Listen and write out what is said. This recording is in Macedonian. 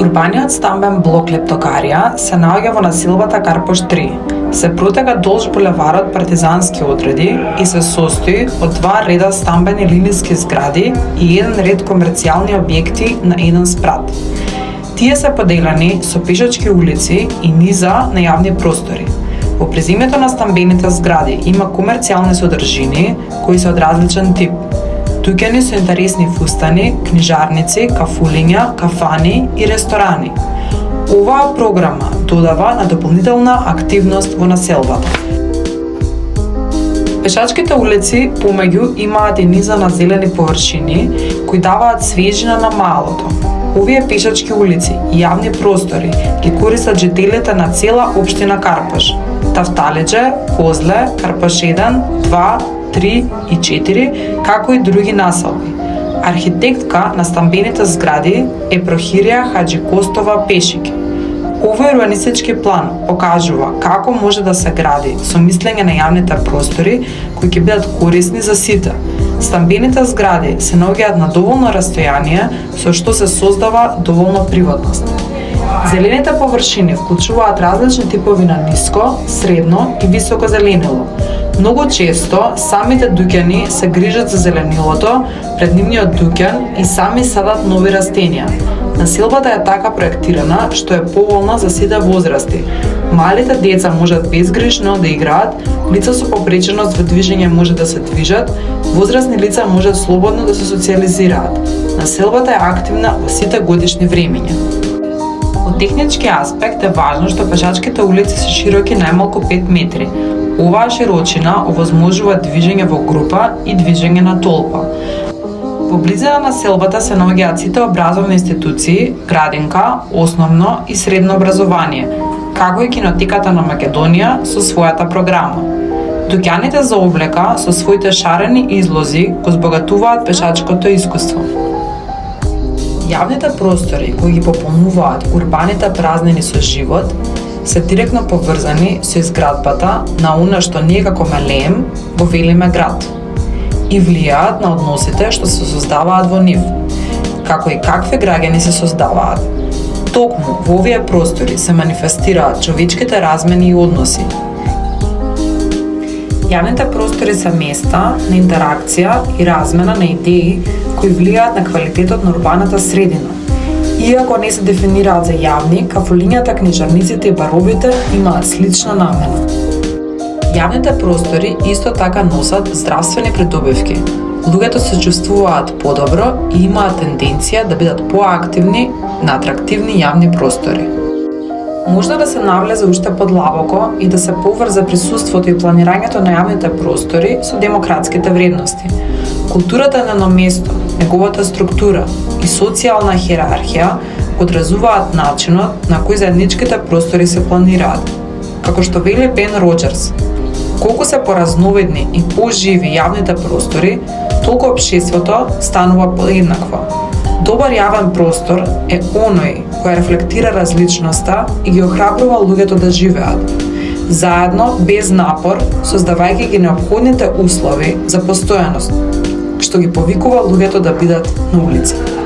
Урбаниот стамбен блок Лептокарија се наоѓа во населбата Карпош 3. Се протега долж булеварот Партизански одреди и се состои од два реда стамбени линиски згради и еден ред комерцијални објекти на еден спрат. Тие се поделени со пешачки улици и низа на јавни простори. Во презимето на стамбените згради има комерцијални содржини кои се од различен тип. Дуќани со интересни фустани, книжарници, кафулиња, кафани и ресторани. Оваа програма додава на дополнителна активност во населбата. Пешачките улици помеѓу имаат и низа на зелени површини кои даваат свежина на малото. Овие пешачки улици и јавни простори ги користат жителите на цела општина Карпош, Тафталиџе, Козле, Карпош 1, 2, 3 и 4, како и други населби. Архитектка на стамбените згради е Прохирија Хаџикостова Пешики. Овој урбанистички план покажува како може да се гради со мислење на јавните простори кои ќе бидат корисни за сите. Стамбените згради се наоѓаат на доволно растојание со што се создава доволно приватност. Зелените површини вклучуваат различни типови на ниско, средно и високо зеленило. Многу често самите дуќани се грижат за зеленилото пред нивниот дуќан и сами садат нови растенија. Населбата е така проектирана што е поволна за сите возрасти. Малите деца можат безгрижно да играат, лица со попреченост во движење може да се движат, возрастни лица можат слободно да се социјализираат. Населбата е активна во сите годишни времиња. Од технички аспект е важно што пешачките улици се широки најмалку 5 метри. Оваа широчина овозможува движење во група и движење на толпа. Во близина на селбата се наоѓаат сите образовни институции, градинка, основно и средно образование, како и кинотеката на Македонија со својата програма. Дуќаните за облека со своите шарени излози го збогатуваат пешачкото искуство. Јавните простори кои ги пополнуваат урбаните празнини со живот се директно поврзани со изградбата на она што ние како мелеем го велиме град и влијаат на односите што се создаваат во нив, како и какви граѓани се создаваат. Токму во овие простори се манифестираат човечките размени и односи. Јавните простори се места на интеракција и размена на идеи кои влијаат на квалитетот на урбаната средина. Иако не се дефинираат за јавни, кафулињата, книжарниците и баровите имаат слична намена. Јавните простори исто така носат здравствени придобивки. Луѓето се чувствуваат подобро и имаат тенденција да бидат поактивни на атрактивни јавни простори. Можно да се навлезе уште подлабоко и да се поврзе присуството и планирањето на јавните простори со демократските вредности. Културата на едно место, неговата структура и социјална хиерархија одразуваат начинот на кој заедничките простори се планираат. Како што вели Бен Роџерс, колку се поразновидни и поживи јавните простори, толку општеството станува поеднакво. Добар јавен простор е оној кој рефлектира различноста и ги охрабрува луѓето да живеат заедно без напор, создавајќи ги неопходните услови за постојаност, што ги повикува луѓето да бидат на улица.